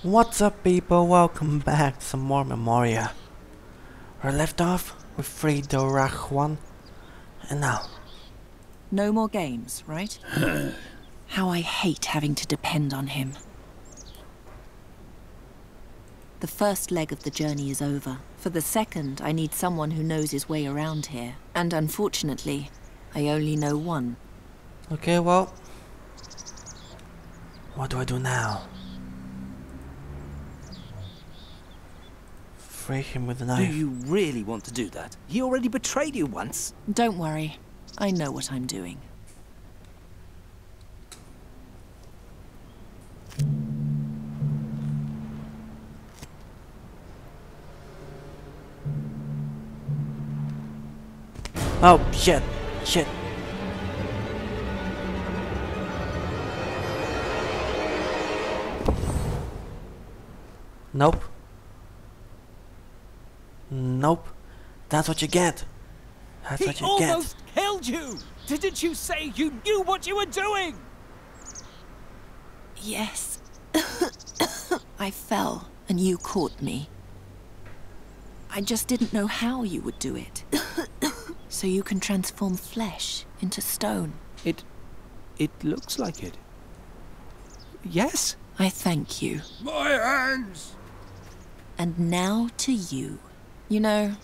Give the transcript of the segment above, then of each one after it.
What's up, people? Welcome back to some more Memoria. We left off with Rach1, and now. No more games, right? How I hate having to depend on him. The first leg of the journey is over. For the second, I need someone who knows his way around here. And unfortunately, I only know one. Okay, well, what do I do now? Fray him with a Do knife. you really want to do that? He already betrayed you once. Don't worry, I know what I'm doing. Oh, shit. Shit. Nope. Nope. That's what you get. That's what you He get. almost killed you! Didn't you say you knew what you were doing? Yes. I fell, and you caught me. I just didn't know how you would do it. So you can transform flesh into stone. It looks like it. Yes? I thank you. My hands! And now to you. You know,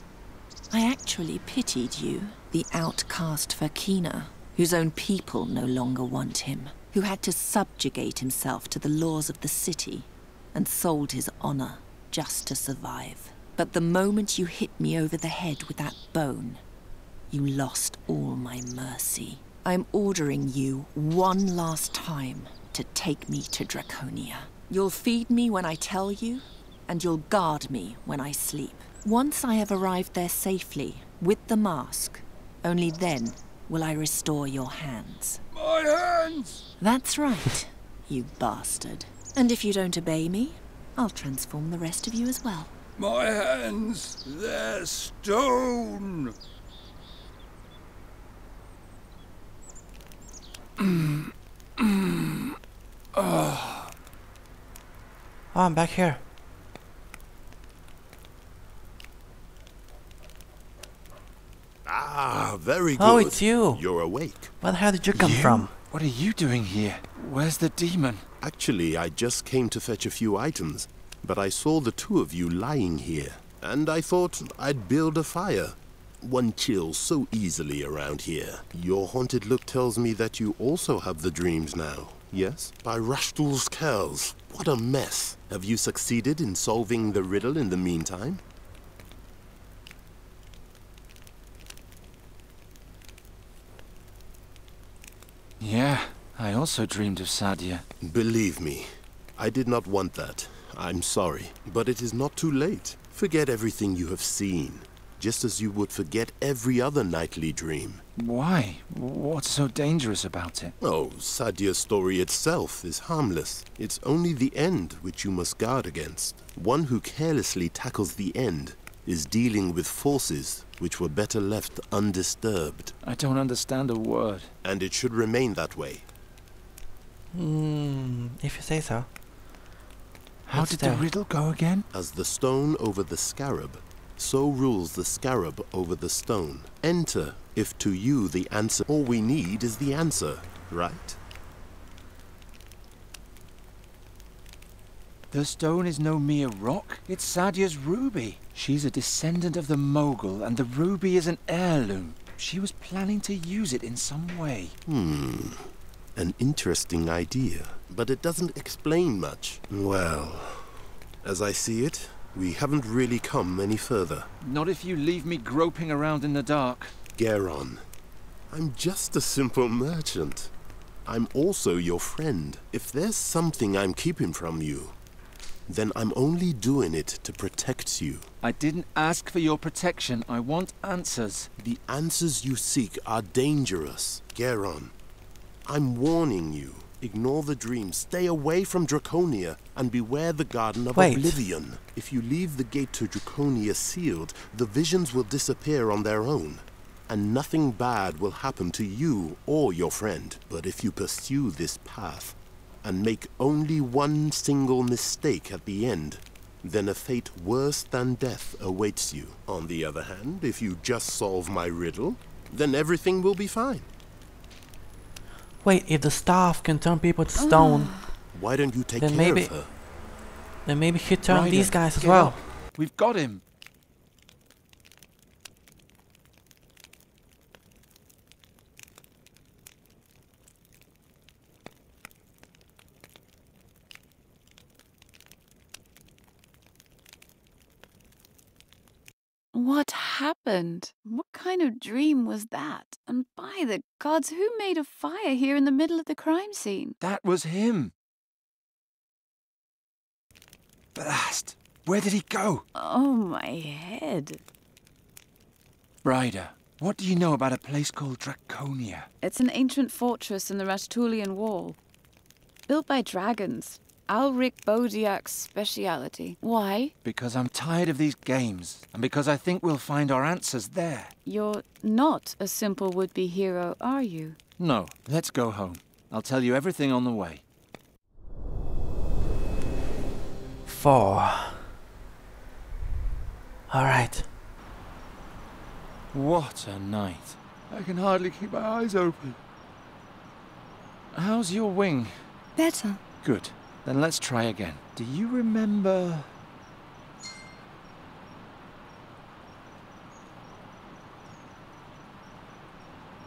I actually pitied you, the outcast Fakina, whose own people no longer want him, who had to subjugate himself to the laws of the city and sold his honor just to survive. But the moment you hit me over the head with that bone, you lost all my mercy. I'm ordering you one last time to take me to Draconia. You'll feed me when I tell you, and you'll guard me when I sleep. Once I have arrived there safely, with the mask, only then will I restore your hands. My hands! That's right, you bastard. And if you don't obey me, I'll transform the rest of you as well. My hands! They're stone! Oh, I'm back here. Ah, very good. Oh, it's you. You're awake. Where the hell did you come from? What are you doing here? Where's the demon? Actually, I just came to fetch a few items, but I saw the two of you lying here, and I thought I'd build a fire. One chills so easily around here. Your haunted look tells me that you also have the dreams now, yes? By Rashtul's Kells, what a mess. Have you succeeded in solving the riddle in the meantime? Yeah, I also dreamed of Sadia. Believe me, I did not want that. I'm sorry, but it is not too late. Forget everything you have seen, just as you would forget every other nightly dream. Why? What's so dangerous about it? Oh, Sadia's story itself is harmless. It's only the end which you must guard against. One who carelessly tackles the end is dealing with forces which were better left undisturbed. I don't understand a word. And it should remain that way. If you say so. How What's did there? the riddle go again? As the stone over the scarab, so rules the scarab over the stone. Enter if to you the answer. All we need is the answer, right? The stone is no mere rock. It's Sadia's ruby. She's a descendant of the Mogul, and the ruby is an heirloom. She was planning to use it in some way. An interesting idea, but it doesn't explain much. Well, as I see it, we haven't really come any further. Not if you leave me groping around in the dark. Geron, I'm just a simple merchant. I'm also your friend. If there's something I'm keeping from you, then I'm only doing it to protect you. I didn't ask for your protection. I want answers. The answers you seek are dangerous, Geron. I'm warning you. Ignore the dream, stay away from Draconia, and beware the Garden of Wait. Oblivion. If you leave the gate to Draconia sealed, the visions will disappear on their own, and nothing bad will happen to you or your friend. But if you pursue this path, and make only one single mistake at the end, then a fate worse than death awaits you. On the other hand, if you just solve my riddle, then everything will be fine. Wait, if the staff can turn people to stone, Why don't you take Then care maybe- of her? then maybe he'd turn Ryder, these guys as get well. up. We've got him. What happened? What kind of dream was that? And by the gods, who made a fire here in the middle of the crime scene? That was him. Blast! Where did he go? Oh, my head. Ryder, what do you know about a place called Draconia? It's an ancient fortress in the Rastulian Wall. Built by dragons. Alric Bodiak's speciality. Why? Because I'm tired of these games, and because I think we'll find our answers there. You're not a simple would-be hero, are you? No, let's go home. I'll tell you everything on the way. 4. Alright. What a night. I can hardly keep my eyes open. How's your wing? Better. Good. Then let's try again. Do you remember...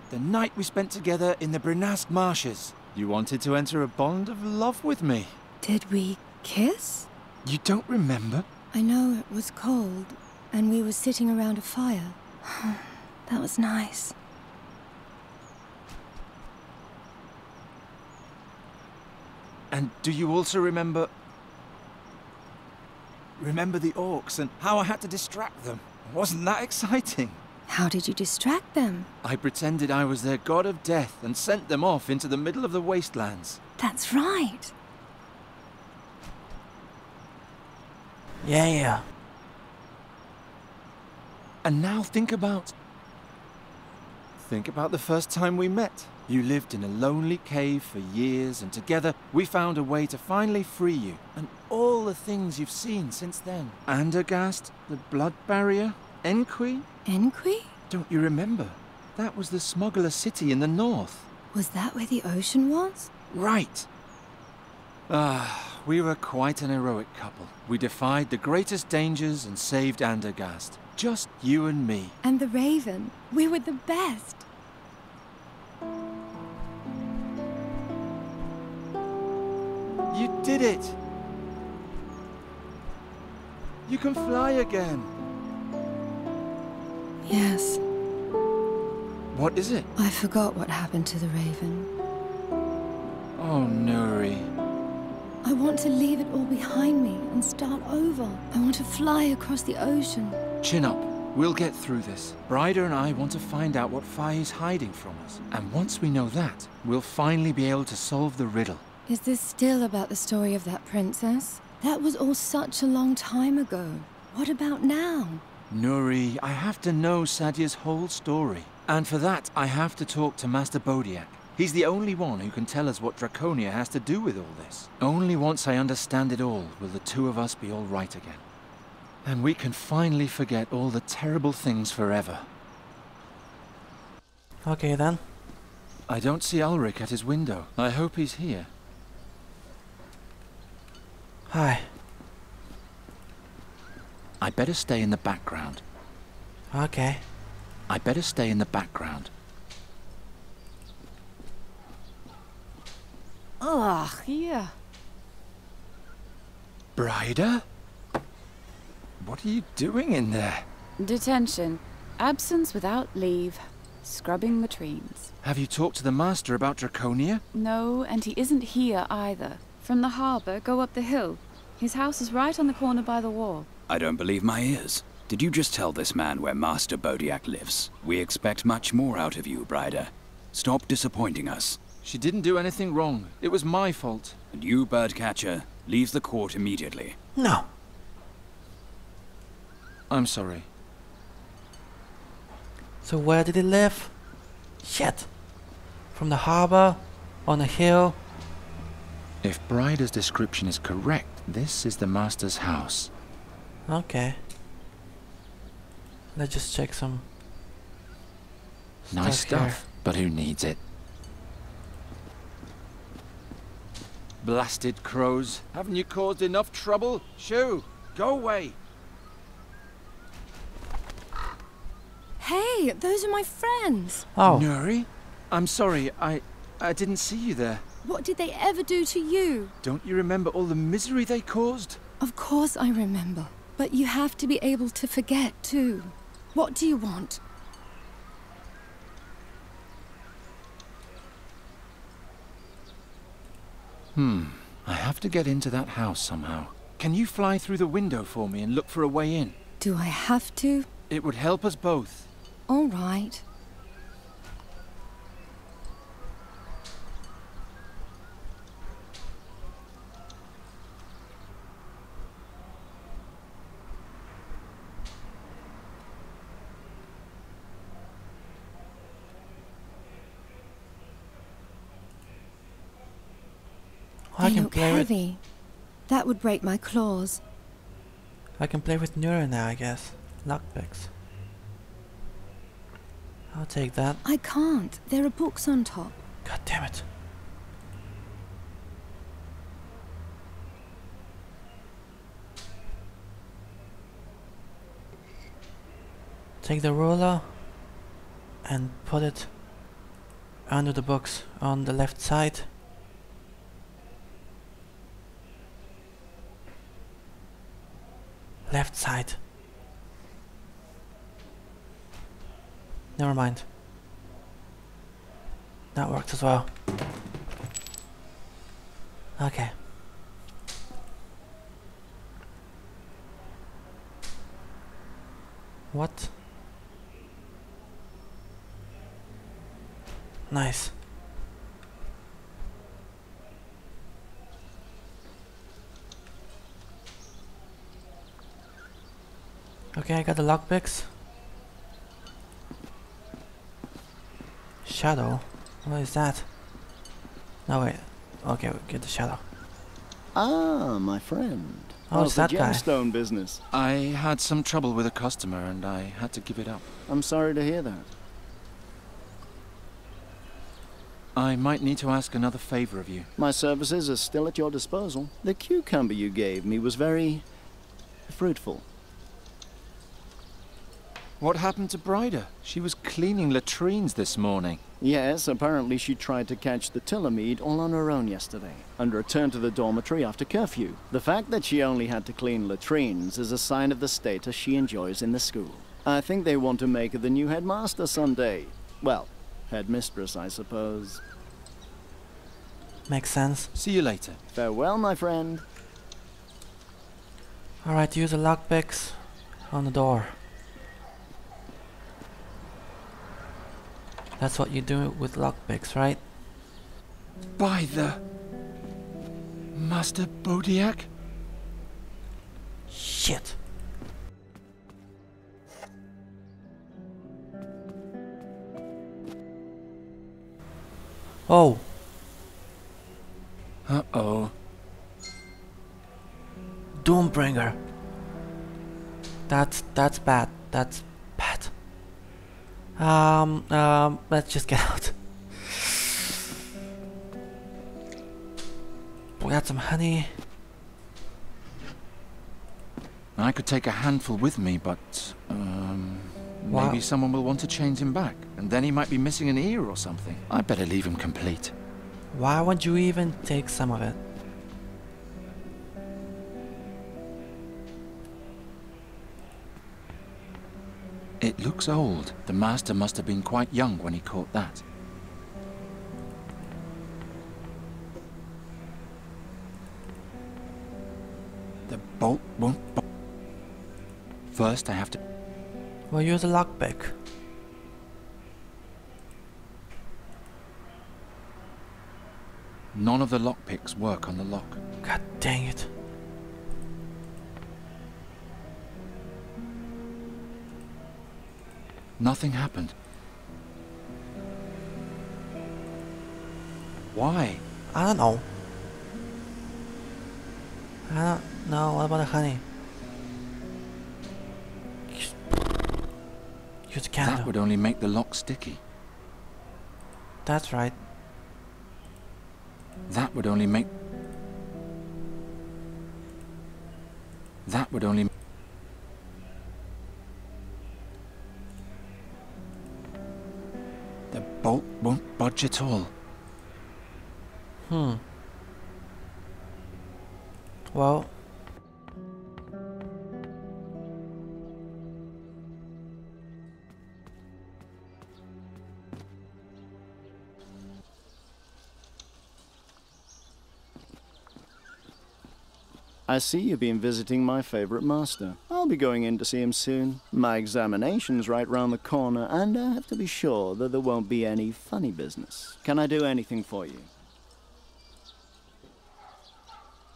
the night we spent together in the Brenask marshes? You wanted to enter a bond of love with me. Did we kiss? You don't remember? I know it was cold, and we were sitting around a fire. That was nice. And do you also remember... remember the orcs and how I had to distract them? Wasn't that exciting? How did you distract them? I pretended I was their god of death and sent them off into the middle of the wastelands. That's right. Yeah. And now think about the first time we met. You lived in a lonely cave for years, and together we found a way to finally free you. And all the things you've seen since then. Andergast, the Blood Barrier, Enqui. Enqui? Don't you remember? That was the smuggler city in the north. Was that where the ocean was? Right. We were quite an heroic couple. We defied the greatest dangers and saved Andergast. Just you and me. And the Raven. We were the best. You did it! You can fly again. Yes. What is it? I forgot what happened to the Raven. Oh, Nuri. I want to leave it all behind me and start over. I want to fly across the ocean. Chin up. We'll get through this. Ryder and I want to find out what Fai's hiding from us. And once we know that, we'll finally be able to solve the riddle. Is this still about the story of that princess? That was all such a long time ago. What about now? Nuri, I have to know Sadia's whole story. And for that, I have to talk to Master Bodiak. He's the only one who can tell us what Draconia has to do with all this. Only once I understand it all will the two of us be all right again. And we can finally forget all the terrible things forever. Okay then. I don't see Ulrich at his window. I hope he's here. Hi. I better stay in the background. Okay. I better stay in the background. Ugh, yeah. Bryder? What are you doing in there? Detention. Absence without leave. Scrubbing latrines. Have you talked to the master about Draconia? No, and he isn't here either. From the harbor, go up the hill. His house is right on the corner by the wall. I don't believe my ears. Did you just tell this man where Master Bodiak lives? We expect much more out of you, Bryder. Stop disappointing us. She didn't do anything wrong. It was my fault. And you, Birdcatcher, leave the court immediately. No. I'm sorry. So where did he live? Shit. From the harbor, on a hill. If Bryder's description is correct, this is the Master's house. Okay. Let's just check some Nice stuff here. stuff, but who needs it? Blasted crows. Haven't you caused enough trouble? Shoo! Go away! Hey, those are my friends. Oh, Nuri? I'm sorry, I didn't see you there. What did they ever do to you? Don't you remember all the misery they caused? Of course I remember. But you have to be able to forget, too. What do you want? I have to get into that house somehow. Can you fly through the window for me and look for a way in? Do I have to? It would help us both. All right. I They can look play with heavy. That would break my claws. I can play with Nura now, I guess. Lockpicks. I'll take that. I can't. There are books on top. God damn it. Take the ruler and put it under the books on the left side. Left side. Never mind. That worked as well. Okay. What? Nice. Okay, I got the lockpicks. Shadow? What is that? No, wait. Okay, we get the shadow. Ah, my friend. Oh, it's How's that the guy. gemstone business? I had some trouble with a customer and I had to give it up. I'm sorry to hear that. I might need to ask another favor of you. My services are still at your disposal. The cucumber you gave me was very fruitful. What happened to Bryder? She was cleaning latrines this morning. Yes, apparently she tried to catch the Tillamede all on her own yesterday, and returned to the dormitory after curfew. The fact that she only had to clean latrines is a sign of the status she enjoys in the school. I think they want to make her the new headmaster someday. Well, headmistress, I suppose. Makes sense. See you later. Farewell, my friend. Alright, use the lockpicks on the door. That's what you do with lockpicks, right? By the... Master Bodiak? Shit. Oh. Uh-oh. Doombringer. That's bad. That's bad. Let's just get out. We got some honey. I could take a handful with me, but, Wow. maybe someone will want to change him back, and then he might be missing an ear or something. I'd better leave him complete. Why would you even take some of it? It looks old. The master must have been quite young when he caught that. The bolt won't... First, I have to... Well, use a lockpick. None of the lockpicks work on the lock. God dang it. Nothing happened. Why? I don't know. I don't know. What about the honey? Use the candle. That would only make the lock sticky. That's right. That would only make... That would only... The bolt won't budge at all. Well... I see you've been visiting my favorite master. I'll be going in to see him soon. My examination's right round the corner, and I have to be sure that there won't be any funny business. Can I do anything for you?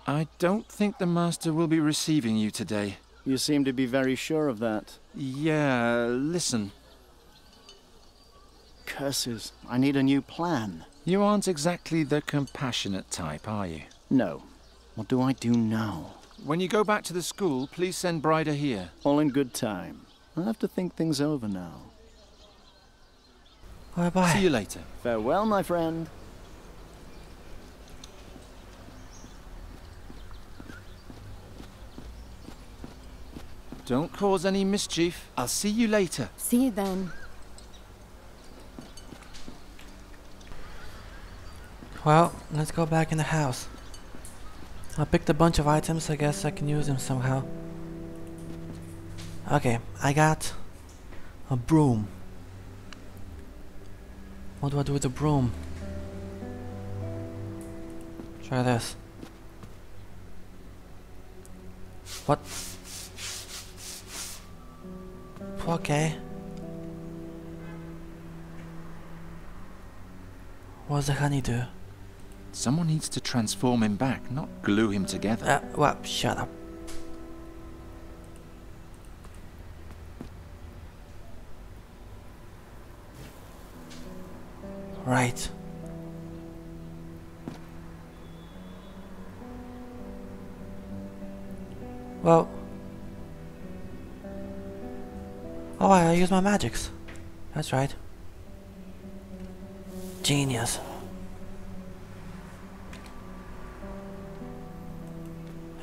I don't think the master will be receiving you today. You seem to be very sure of that. Yeah, listen. Curses, I need a new plan. You aren't exactly the compassionate type, are you? No. What do I do now? When you go back to the school, please send Bryder here. All in good time. I'll have to think things over now. Bye-bye. See you later. Farewell, my friend. Don't cause any mischief. I'll see you later. See you then. Well, let's go back in the house. I picked a bunch of items, I guess I can use them somehow. Okay, I got a broom. What do I do with the broom? Try this. What? Okay. What does the honey do? Someone needs to transform him back, not glue him together. Well, shut up. Right. Well. Oh, I use my magics. That's right. Genius.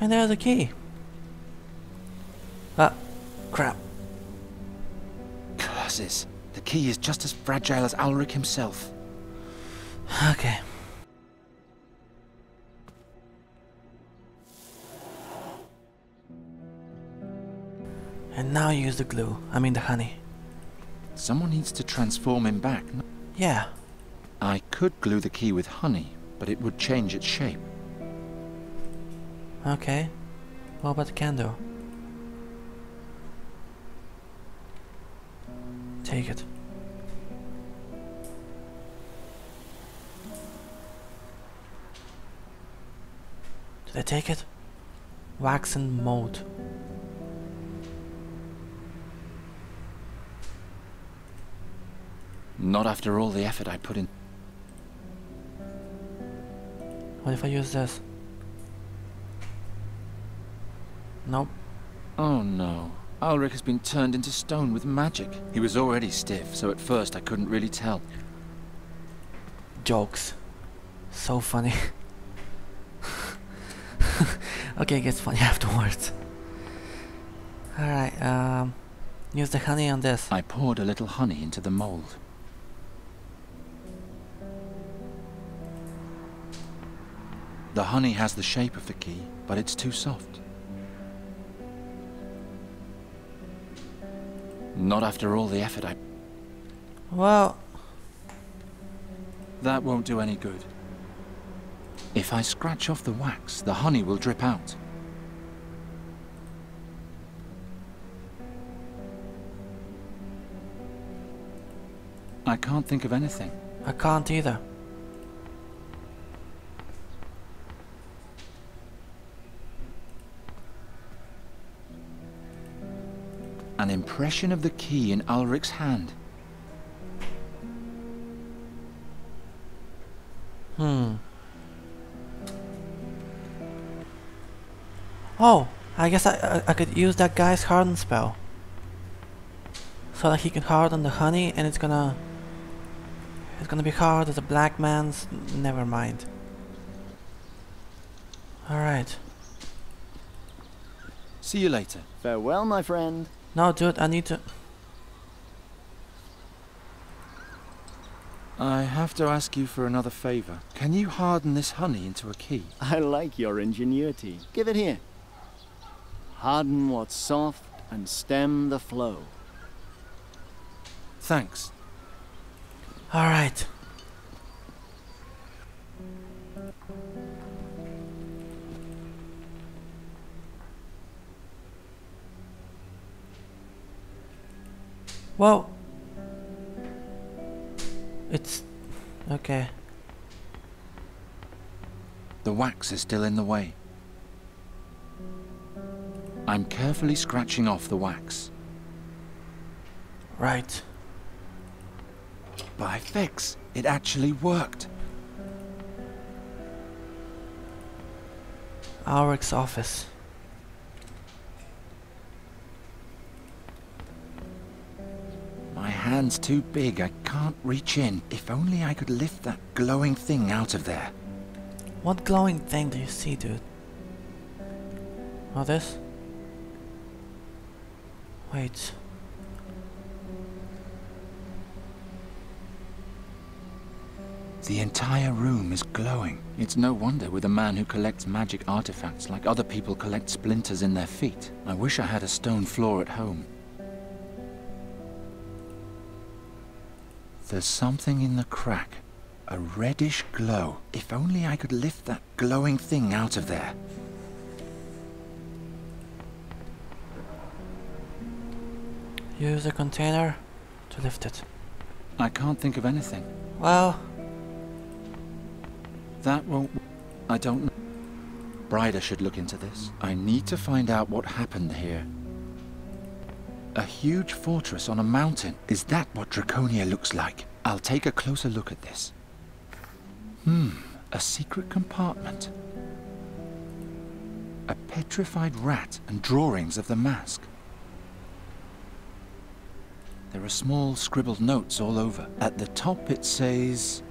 And there's the key. Ah, crap. Curses. The key is just as fragile as Ulrich himself. Okay. And now use the glue. I mean the honey. Someone needs to transform him back. Yeah. I could glue the key with honey, but it would change its shape. Okay. What about the candle? Take it. Did I take it? Waxen mold. Not after all the effort I put in. What if I use this? Nope. Oh no. Ulrich has been turned into stone with magic. He was already stiff, so at first I couldn't really tell. Jokes. So funny. Okay, it gets funny afterwards. Alright, use the honey on this. I poured a little honey into the mold. The honey has the shape of the key, but it's too soft. Not after all the effort I... Well... That won't do any good. If I scratch off the wax, the honey will drip out. I can't think of anything. I can't either. An impression of the key in Ulrich's hand. Oh, I guess I could use that guy's harden spell. So that he can harden the honey and it's gonna be hard as a black man's. Never mind. Alright. See you later. Farewell, my friend. No, dude, I need to... I have to ask you for another favor. Can you harden this honey into a key? I like your ingenuity. Give it here. Harden what's soft and stem the flow. Thanks. Alright. Well, it's okay. The wax is still in the way. I'm carefully scratching off the wax. Right. By fix, it actually worked. Ulrich's office. My hand's too big, I can't reach in. If only I could lift that glowing thing out of there. What glowing thing do you see, dude? Oh, this? Wait. The entire room is glowing. It's no wonder with a man who collects magic artifacts like other people collect splinters in their feet. I wish I had a stone floor at home. There's something in the crack. A reddish glow. If only I could lift that glowing thing out of there. Use a container to lift it. I can't think of anything. Well... That won't... I don't know. Bryder should look into this. I need to find out what happened here. A huge fortress on a mountain. Is that what Draconia looks like? I'll take a closer look at this. A secret compartment. A petrified rat and drawings of the mask. There are small scribbled notes all over. At the top it says,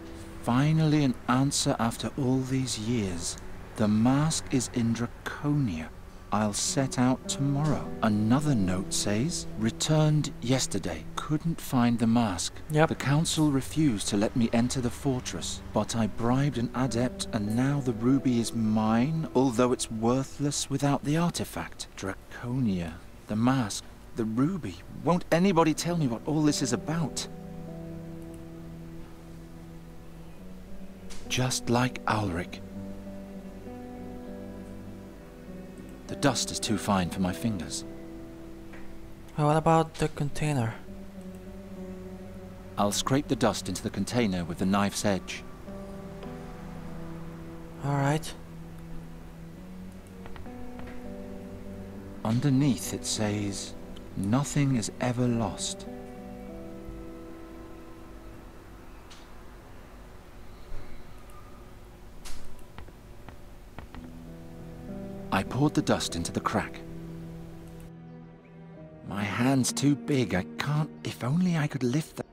"Finally an answer after all these years. The mask is in Draconia. I'll set out tomorrow." Another note says, "Returned yesterday. Couldn't find the mask. Yep. The council refused to let me enter the fortress, but I bribed an adept and now the ruby is mine, although it's worthless without the artifact. Draconia, the mask, the ruby. Won't anybody tell me what all this is about?" Just like Ulrich. The dust is too fine for my fingers. Well, what about the container? I'll scrape the dust into the container with the knife's edge. Alright. Underneath it says, "Nothing is ever lost." I poured the dust into the crack. My hand's too big, I can't... If only I could lift the...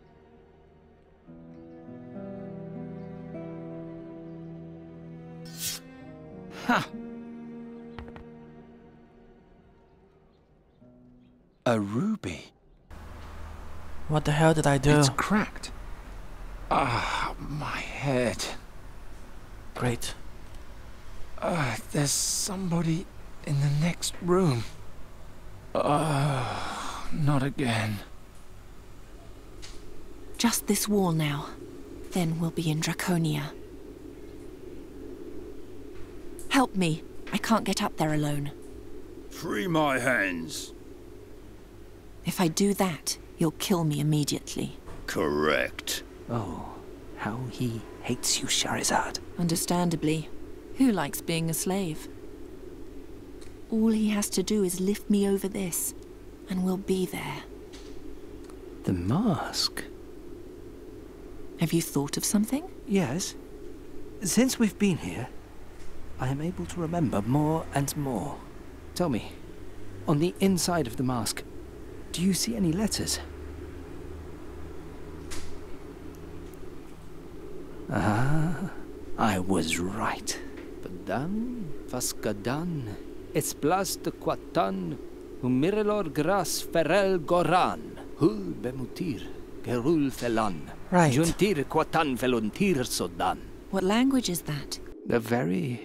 Ha! A ruby. What the hell did I do? It's cracked. Ah, my head. Great. There's somebody in the next room. Not again. Just this wall now. Then we'll be in Draconia. Help me. I can't get up there alone. Free my hands. If I do that, you'll kill me immediately. Correct. Oh, how he hates you, Charizard. Understandably. Who likes being a slave? All he has to do is lift me over this, and we'll be there. The mask? Have you thought of something? Yes. Since we've been here, I am able to remember more and more. Tell me, on the inside of the mask, do you see any letters? Ah, I was right. Padan, Vascadan, Esplas de Quatan, Humirelor Gras Ferel Goran, Hul Bemutir, Gerul Felan, Right. Juntir Quatan Veluntir Sodan. What language is that? A very,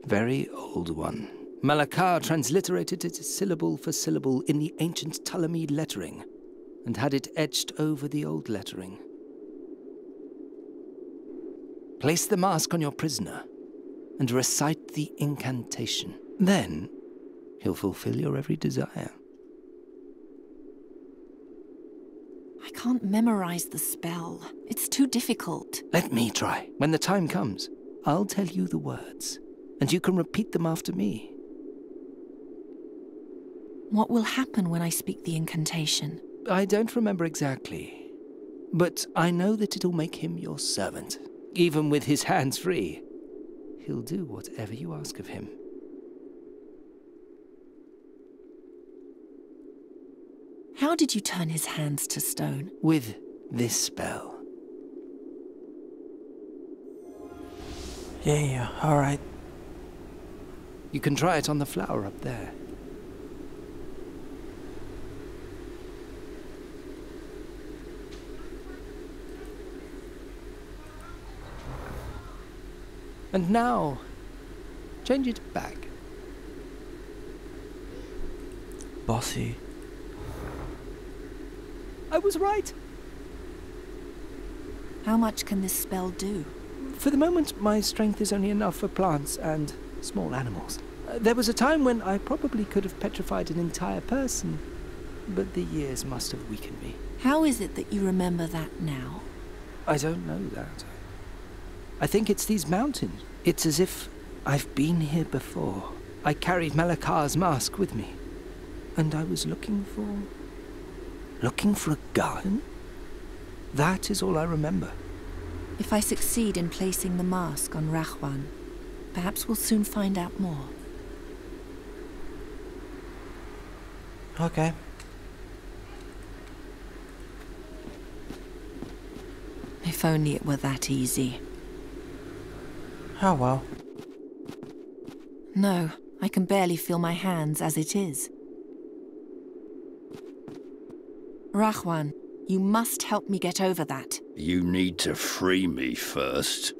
very old one. Malakar transliterated it syllable for syllable in the ancient Ptolemede lettering, and had it etched over the old lettering. Place the mask on your prisoner, and recite the incantation. Then, he'll fulfill your every desire. I can't memorize the spell. It's too difficult. Let me try. When the time comes, I'll tell you the words, and you can repeat them after me. What will happen when I speak the incantation? I don't remember exactly, but I know that it'll make him your servant. Even with his hands free, he'll do whatever you ask of him. How did you turn his hands to stone? With this spell. Yeah, alright. You can try it on the flower up there. And now, change it back. Bossy. I was right. How much can this spell do? For the moment, my strength is only enough for plants and small animals. There was a time when I probably could have petrified an entire person, but the years must have weakened me. How is it that you remember that now? I don't know that. I think it's these mountains. It's as if I've been here before. I carried Malakar's mask with me, and I was looking for a garden? That is all I remember. If I succeed in placing the mask on Rahwan, perhaps we'll soon find out more. Okay. If only it were that easy. Oh well. No, I can barely feel my hands as it is. Rahwan, you must help me get over that. You need to free me first.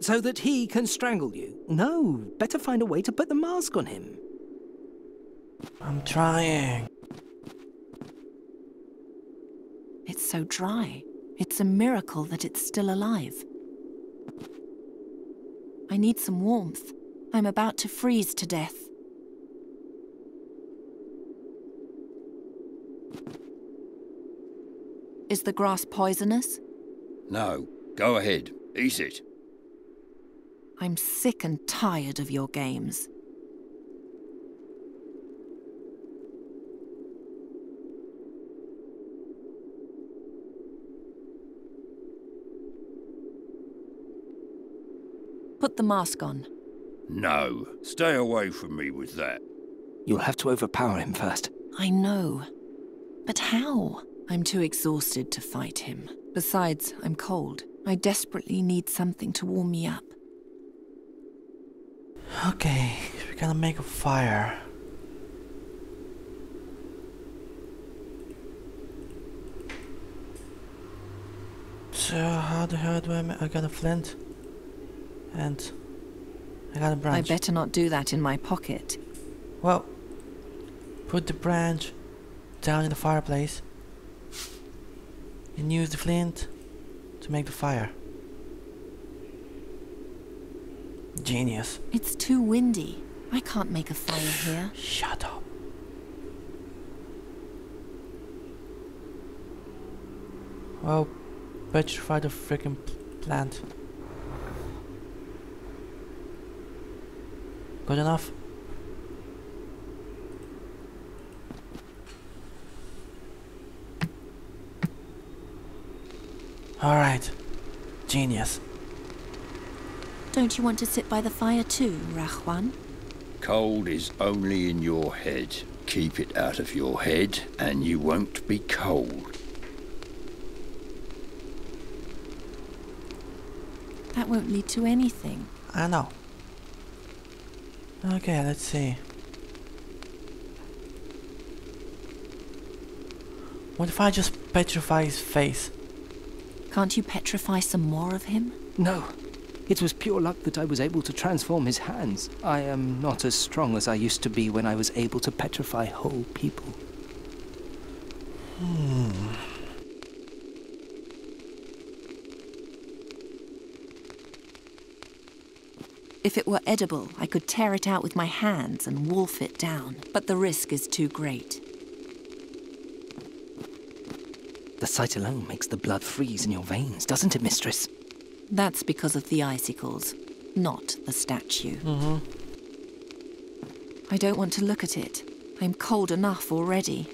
So that he can strangle you? No, better find a way to put the mask on him. I'm trying. It's so dry. It's a miracle that it's still alive. I need some warmth. I'm about to freeze to death. Is the grass poisonous? No, go ahead. Eat it. I'm sick and tired of your games. Put the mask on. No, stay away from me with that. You'll have to overpower him first. I know. But how? I'm too exhausted to fight him. Besides, I'm cold. I desperately need something to warm me up. Okay, we're gonna make a fire. So how the hell do I got a flint? And I got a branch. I better not do that in my pocket. Well, put the branch down in the fireplace and use the flint to make the fire. Genius. It's too windy. I can't make a fire here. Shut up. Well, petrify the freaking plant. Good enough? Alright. Genius. Don't you want to sit by the fire too, Rahwan? Cold is only in your head. Keep it out of your head, and you won't be cold. That won't lead to anything. I know. Okay, let's see. What if I just petrify his face? Can't you petrify some more of him? No. It was pure luck that I was able to transform his hands. I am not as strong as I used to be when I was able to petrify whole people. If it were edible, I could tear it out with my hands and wolf it down. But the risk is too great. The sight alone makes the blood freeze in your veins, doesn't it, mistress? That's because of the icicles, not the statue. I don't want to look at it. I'm cold enough already.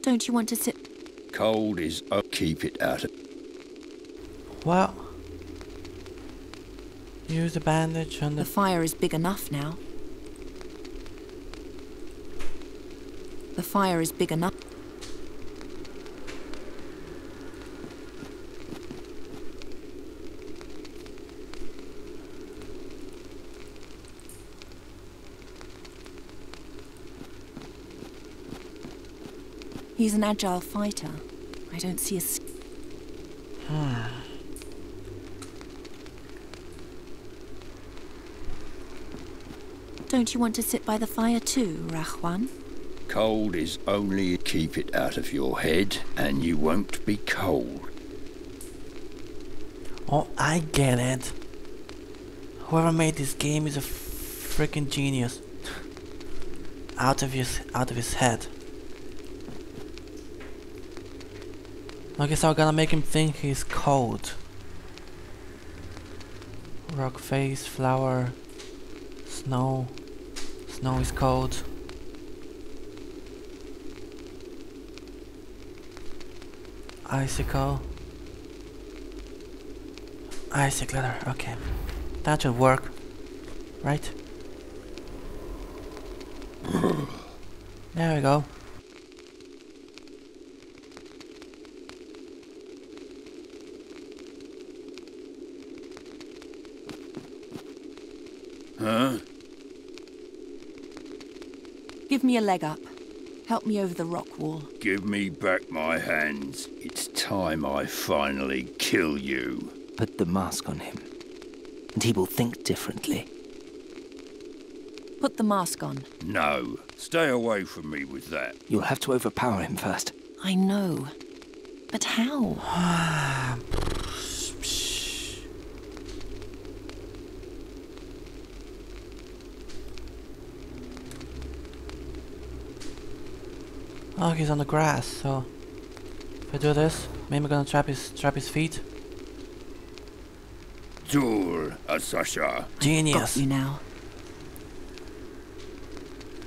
Don't you want to sit... Cold is up. Keep it out of... Well... Use the bandage on The the... fire is big enough now. The fire is big enough. He's an agile fighter. I don't see a... Don't you want to sit by the fire too, Rahwan? Cold is only... Keep it out of your head, and you won't be cold. Oh, I get it. Whoever made this game is a freaking genius. Out of his head. Okay, so I'm gonna make him think he's cold. Rock face, flower, snow. Snow is cold. Icicle. Icicle letter, okay. That should work. Right? There we go. Huh? Give me a leg up. Help me over the rock wall. Give me back my hands. It's time I finally kill you. Put the mask on him, and he will think differently. Put the mask on. No. Stay away from me with that. You'll have to overpower him first. I know. But how? Oh, he's on the grass, so if I do this, maybe I'm gonna trap his feet. Dur, Asasha. Genius. Got you now.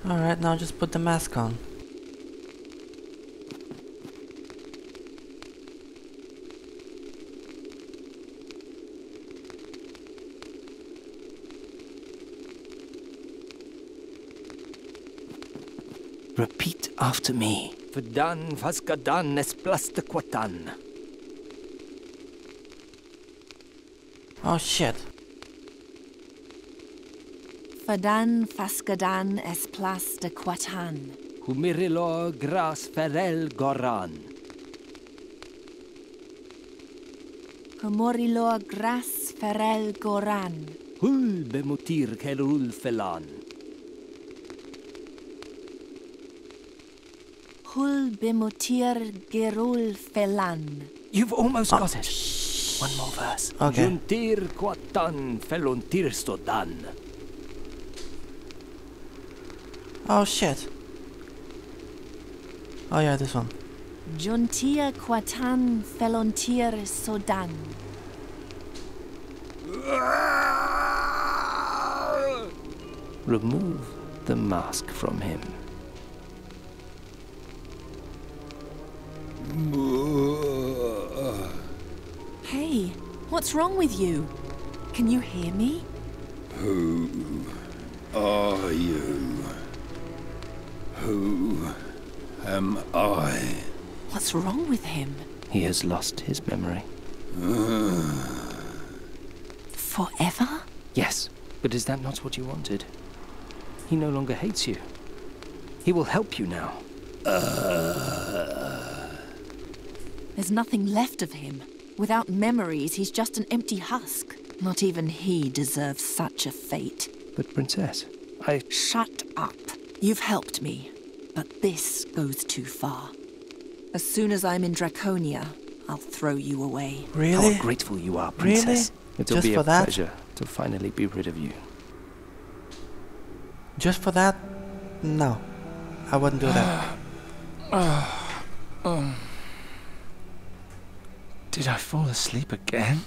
Alright, now just put the mask on. Repeat after me. Vdan vaskadan esplastequatan. Oh shit. Fadan faskadan es plas de quatan. Humirilo gras ferel goran. Comorilo gras ferel goran. Hul bemutir kerul felan. Hul bemutir gerul felan. You've almost got it. One more verse. Okay. Juntir quatan felontir stodan. Oh shit. Oh yeah, this one. Juntia quatan felontir sodan. Remove the mask from him. Hey, what's What's wrong with you? Can you hear me? Who are you? Who am I? What's wrong with him? He has lost his memory. Forever? Yes, but is that not what you wanted? He no longer hates you. He will help you now. There's nothing left of him. Without memories, he's just an empty husk. Not even he deserves such a fate. But Princess, Shut up. You've helped me, but this goes too far. As soon as I'm in Draconia, I'll throw you away. Really? How grateful you are, Princess. Really? It'll Just be for a that? pleasure to finally be rid of you. Just for that? No. I wouldn't do that. Did I fall asleep again?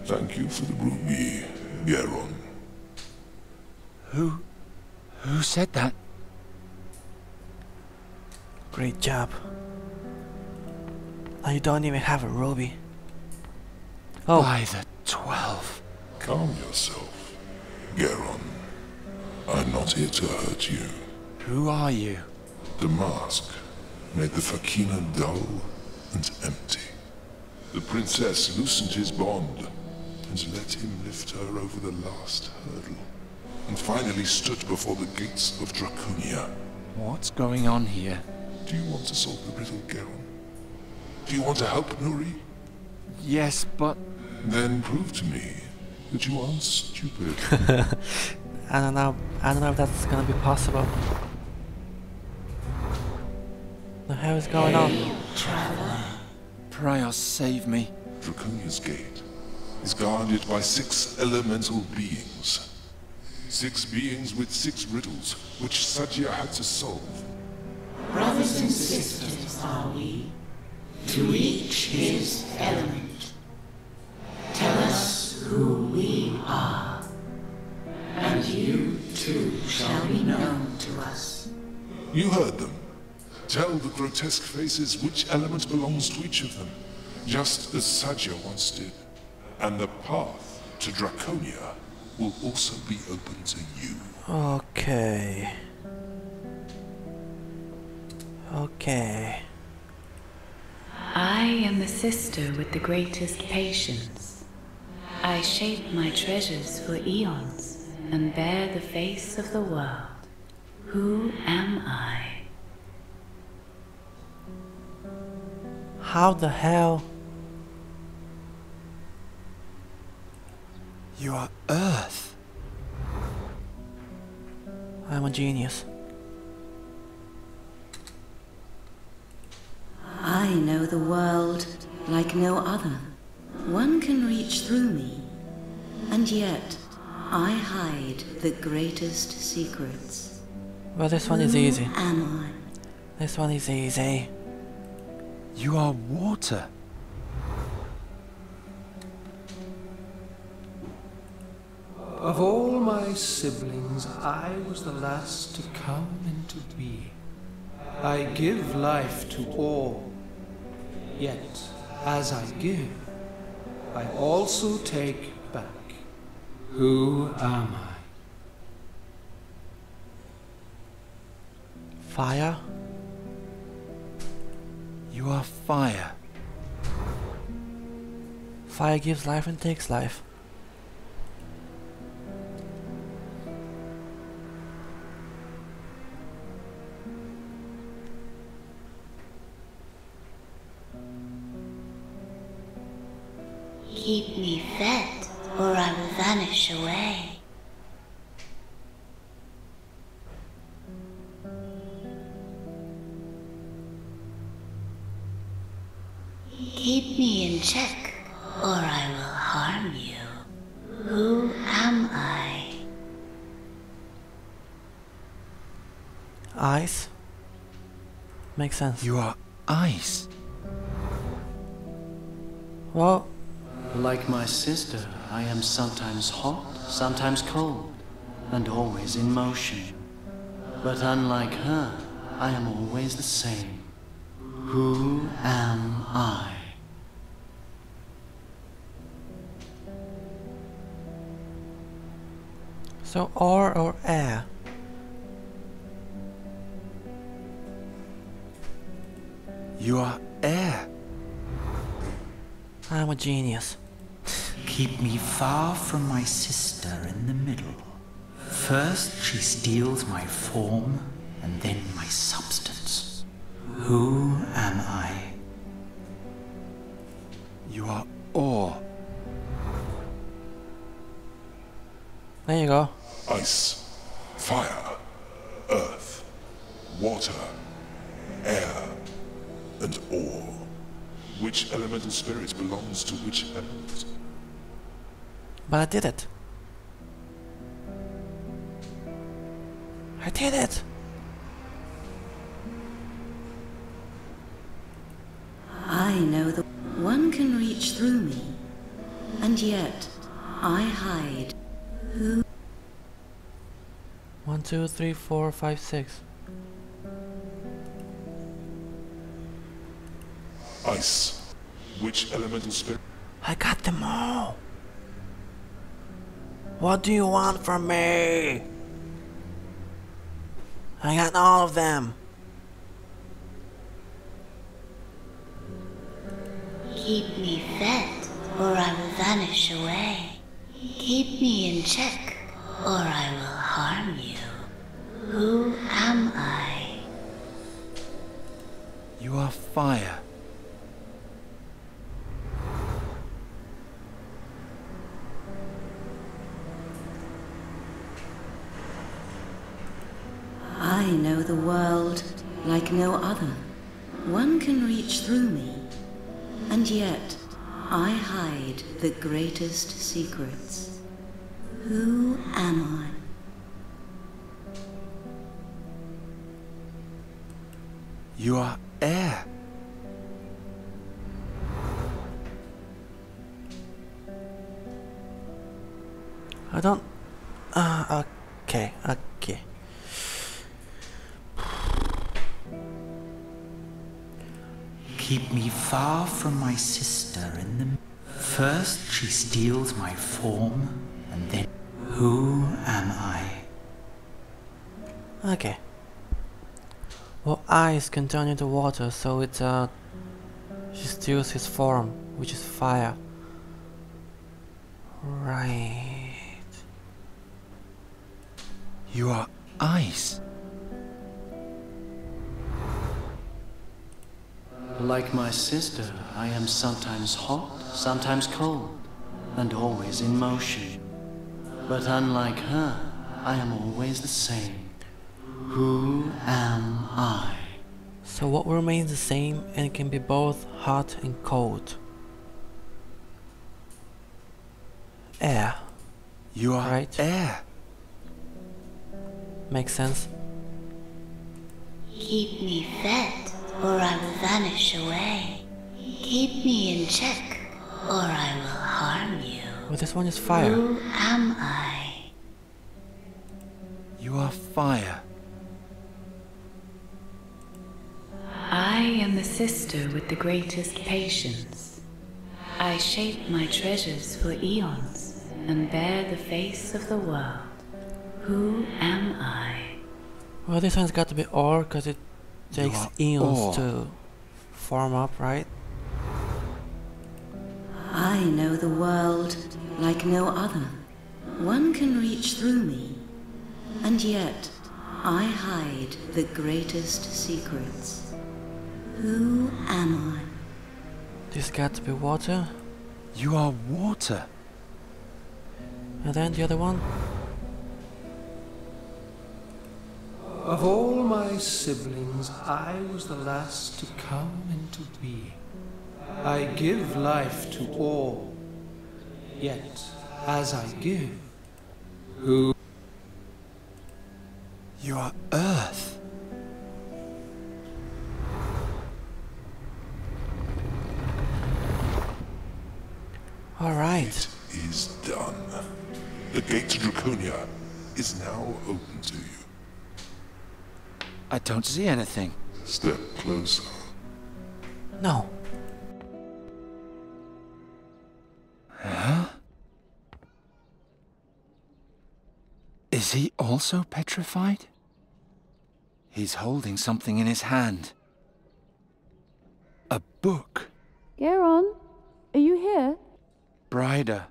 Thank you for the ruby, Geron. Who said that? Great job. Now you don't even have a ruby. Oh. By the 12. Calm yourself, Geron. I'm not here to hurt you. Who are you? The mask made the Fakina dull and empty. The princess loosened his bond and let him lift her over the last hurdle, and finally stood before the gates of Draconia. What's going on here? Do you want to solve the riddle, Geron? Do you want to help Nuri? Yes, but... Then prove to me that you aren't stupid. I don't know if that's gonna be possible. The hell is going on? Prior, save me. Draconia's gate is guarded by 6 elemental beings. 6 beings with 6 riddles, which Satya had to solve. Brothers and sisters are we, to each his element. Tell us who we are, and you too shall be known to us. You heard them. Tell the grotesque faces which element belongs to each of them, just as Satya once did. And the path to Draconia will also be open to you. Okay. Okay. I am the sister with the greatest patience. I shape my treasures for eons and bear the face of the world. Who am I? How the hell? You are Earth. I'm a genius. I know the world like no other. One can reach through me, and yet I hide the greatest secrets. Well, this one is easy. Who am I? This one is easy. You are water. Of all my siblings, I was the last to come into being. I give life to all. Yet, as I give, I also take back. Who am I? Fire? You are fire. Fire gives life and takes life. Keep me fed, or I will vanish away. Keep me in check, or I will harm you. Who am I? Ice? Makes sense. You are ice. Well, like my sister, I am sometimes hot, sometimes cold, and always in motion. But unlike her, I am always the same. Who am I? So ore or air? You are air. I'm a genius. Keep me far from my sister in the middle. First she steals my form, and then my substance. Who am I? You are ore. There you go. Ice, fire, earth, water, air, and ore. Which elemental spirit belongs to which element? But I did it. I did it. I know that one can reach through me, and yet I hide. Who? 1, 2, 3, 4, 5, 6. Ice. Which elemental spirit? I got them all. What do you want from me? I got all of them. Keep me fed, or I will vanish away. Keep me in check, or I will harm you. Who am I? You are fire. I know the world like no other. One can reach through me, and yet I hide the greatest secrets. Who am I? You are air. I don't... okay. Keep me far from my sister in the... First she steals my form, and then... Who am I? Okay. Well, ice can turn into water, so it's she steals his form, which is fire. Right. You are ice. Like my sister, I am sometimes hot, sometimes cold, and always in motion. But unlike her, I am always the same. Who am I? So what remains the same and can be both hot and cold? Air. You are right? Air. Makes sense. Keep me fed, or I will vanish away. Keep me in check, or I will harm you. Well, this one is fire. Who am I? You are fire. I am the sister with the greatest patience. I shape my treasures for eons and bear the face of the world. Who am I? Well, this one's got to be ore because it takes eons ore. to form up, right? I know the world like no other. One can reach through me, and yet I hide the greatest secrets. Who am I? This got to be water. You are water. And then the other one. Of all my siblings, I was the last to come into being. I give life to all, yet as I give, who... You are earth. Alright. It is done. The gate to Draconia is now open to you. I don't see anything. Step closer. No. Huh? Is he also petrified? He's holding something in his hand. A book. Garon, are you here? Bryda.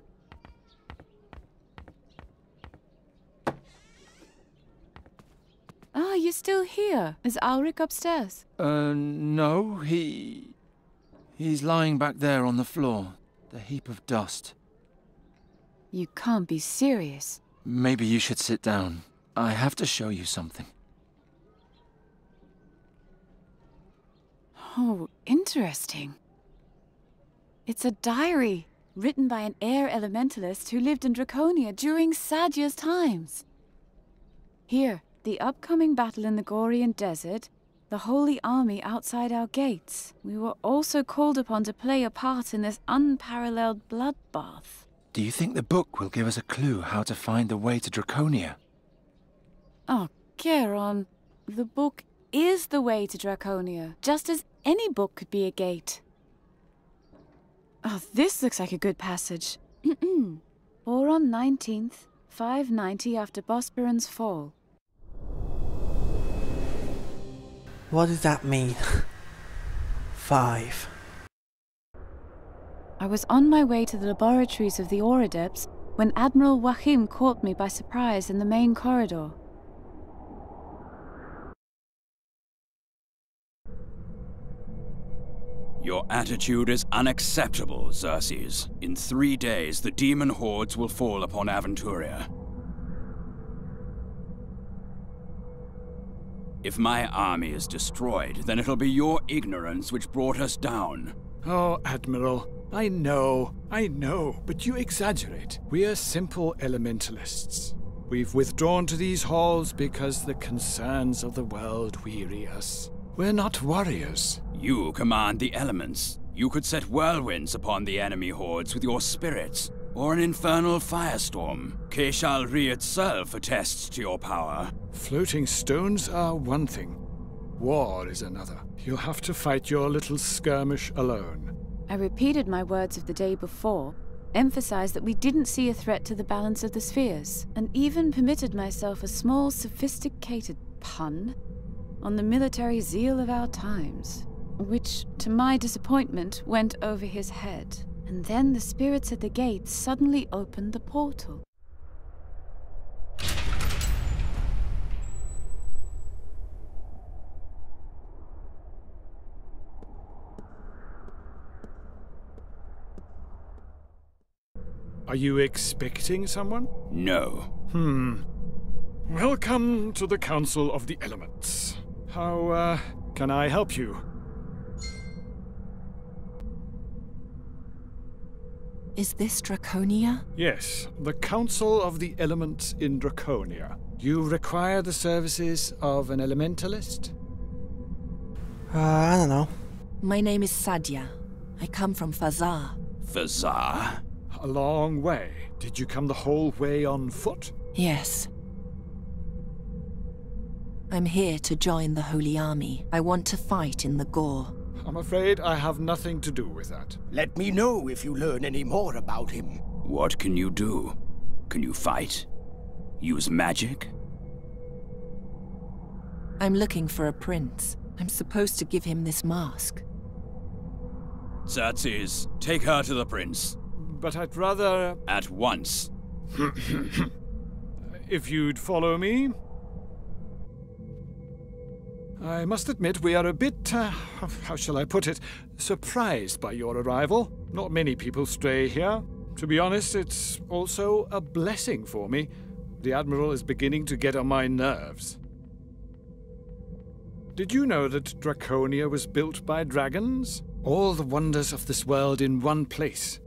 Ah, you're still here. Is Ulrich upstairs? No, he's lying back there on the floor. The heap of dust. You can't be serious. Maybe you should sit down. I have to show you something. Oh, interesting. It's a diary written by an air elementalist who lived in Draconia during Sadya's times. Here, the upcoming battle in the Gorian Desert, the Holy Army outside our gates. We were also called upon to play a part in this unparalleled bloodbath. Do you think the book will give us a clue how to find the way to Draconia? Oh, Garon, the book is the way to Draconia, just as any book could be a gate. Oh, this looks like a good passage. Boron 19th, 590 after Bosporan's fall. What does that mean? 5. I was on my way to the laboratories of the Auradepts when Admiral Wahim caught me by surprise in the main corridor. Your attitude is unacceptable, Xerxes. In 3 days, the demon hordes will fall upon Aventuria. If my army is destroyed, then it'll be your ignorance which brought us down. Oh, Admiral, I know, but you exaggerate. We are simple elementalists. We've withdrawn to these halls because the concerns of the world weary us. We're not warriors. You command the elements. You could set whirlwinds upon the enemy hordes with your spirits, or an infernal firestorm. Keshalri itself attests to your power. Floating stones are one thing. War is another. You'll have to fight your little skirmish alone. I repeated my words of the day before, emphasized that we didn't see a threat to the balance of the spheres, and even permitted myself a small, sophisticated pun on the military zeal of our times, which, to my disappointment, went over his head. And then the spirits at the gates suddenly opened the portal. Are you expecting someone? No. Welcome to the Council of the Elements. How, can I help you? Is this Draconia? Yes, the Council of the Elements in Draconia. You require the services of an elementalist? I don't know. My name is Sadya. I come from Fazar. Fazar? A long way. Did you come the whole way on foot? Yes. I'm here to join the Holy Army. I want to fight in the Gore. I'm afraid I have nothing to do with that. Let me know if you learn any more about him. What can you do? Can you fight? Use magic? I'm looking for a prince. I'm supposed to give him this mask. Xerxes, take her to the prince. But I'd rather... At once. If you'd follow me... I must admit we are a bit, how shall I put it, surprised by your arrival. Not many people stray here. To be honest, it's also a blessing for me. The Admiral is beginning to get on my nerves. Did you know that Draconia was built by dragons? All the wonders of this world in one place.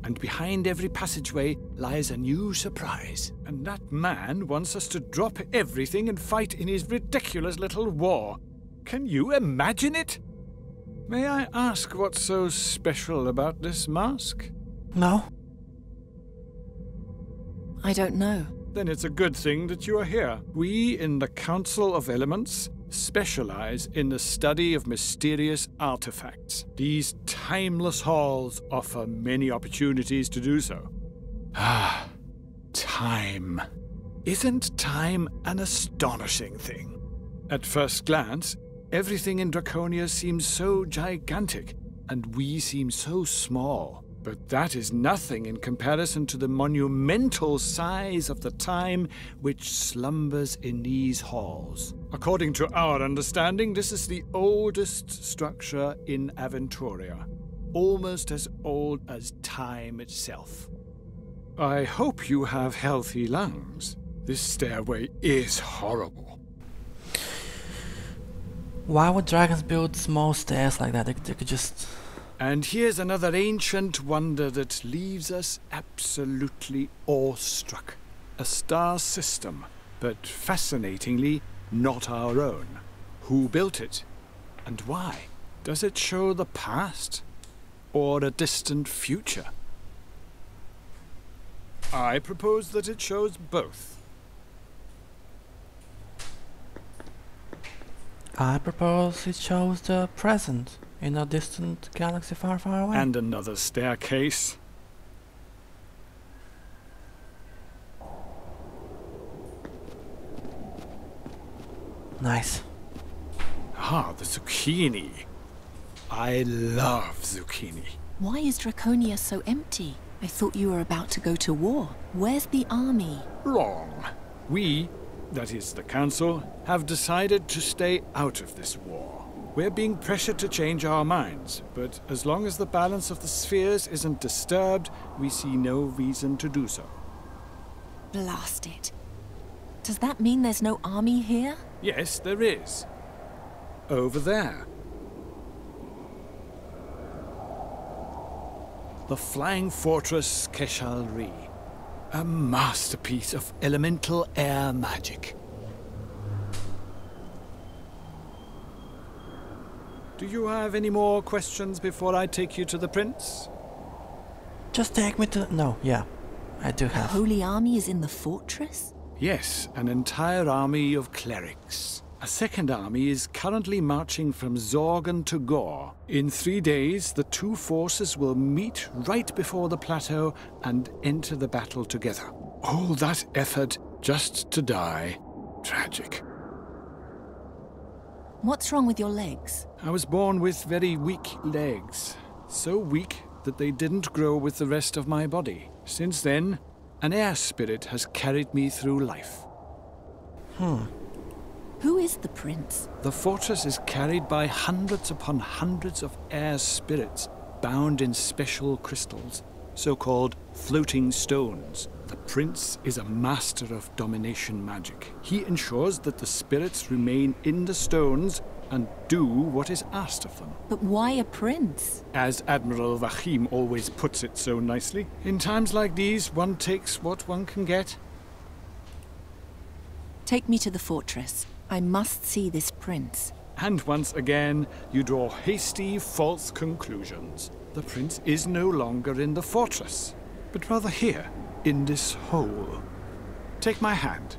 And behind every passageway lies a new surprise. And that man wants us to drop everything and fight in his ridiculous little war. Can you imagine it? May I ask what's so special about this mask? No. I don't know. Then it's a good thing that you are here. We in the Council of Elements specialize in the study of mysterious artifacts. These timeless halls offer many opportunities to do so. Ah, time. Isn't time an astonishing thing? At first glance, everything in Draconia seems so gigantic, and we seem so small. But that is nothing in comparison to the monumental size of the time which slumbers in these halls. According to our understanding, this is the oldest structure in Aventuria, almost as old as time itself. I hope you have healthy lungs. This stairway is horrible. Why would dragons build small stairs like that? They could just... And here's another ancient wonder that leaves us absolutely awestruck. A star system, but fascinatingly not our own. Who built it? And why? Does it show the past? Or a distant future? I propose that it shows both. I propose it shows the present in a distant galaxy far, far away. And another staircase. Nice. Ah, the zucchini. I love zucchini. Why is Draconia so empty? I thought you were about to go to war. Where's the army? Wrong. We, that is the Council, have decided to stay out of this war. We're being pressured to change our minds, but as long as the balance of the spheres isn't disturbed, we see no reason to do so. Blast it. Does that mean there's no army here? Yes, there is. Over there. The Flying Fortress Keshalri. A masterpiece of elemental air magic. Do you have any more questions before I take you to the prince? Just take me to... No, yeah. I do have. The Holy Army is in the fortress? Yes, an entire army of clerics. A second army is currently marching from Zorgan to Gore. In 3 days, the two forces will meet right before the plateau and enter the battle together. All that effort just to die. Tragic. What's wrong with your legs? I was born with very weak legs. So weak that they didn't grow with the rest of my body. Since then, an air spirit has carried me through life. Who is the prince? The fortress is carried by hundreds upon hundreds of air spirits, bound in special crystals, so-called floating stones. The prince is a master of domination magic. He ensures that the spirits remain in the stones and do what is asked of them. But why a prince? As Admiral Vahim always puts it so nicely, in times like these, one takes what one can get. Take me to the fortress. I must see this prince. And once again, you draw hasty, false conclusions. The prince is no longer in the fortress, but rather here, in this hole. Take my hand.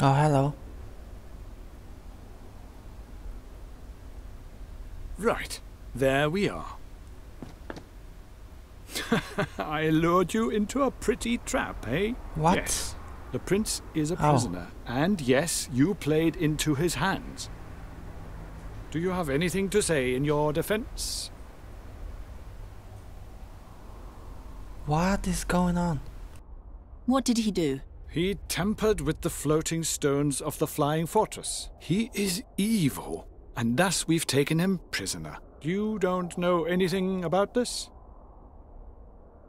Oh, hello. Right, there we are. I lured you into a pretty trap, eh? What? Yes. The prince is a prisoner, and yes, you played into his hands. Do you have anything to say in your defense? What is going on? What did he do? He tampered with the floating stones of the Flying Fortress. He is evil, and thus we've taken him prisoner. You don't know anything about this?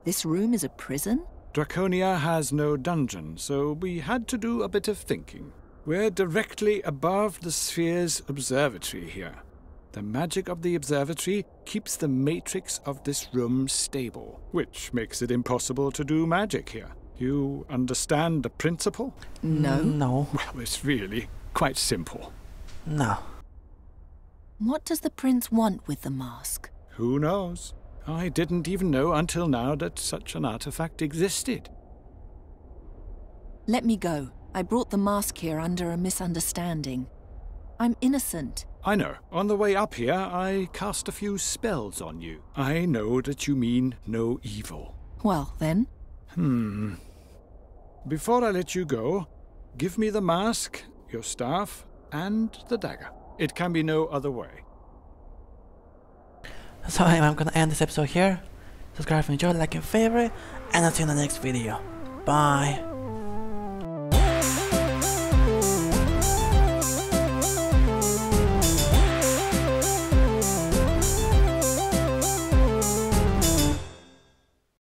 This room is a prison? Draconia has no dungeon, so we had to do a bit of thinking. We're directly above the sphere's observatory here. The magic of the observatory keeps the matrix of this room stable, which makes it impossible to do magic here. You understand the principle? No. No. Well, it's really quite simple. No. What does the prince want with the mask? Who knows? I didn't even know until now that such an artifact existed. Let me go. I brought the mask here under a misunderstanding. I'm innocent. I know. On the way up here, I cast a few spells on you. I know that you mean no evil. Well, then. Before I let you go, give me the mask, your staff, and the dagger. It can be no other way. So anyway, I'm gonna end this episode here. Subscribe if you enjoyed, like and favorite, and I'll see you in the next video. Bye.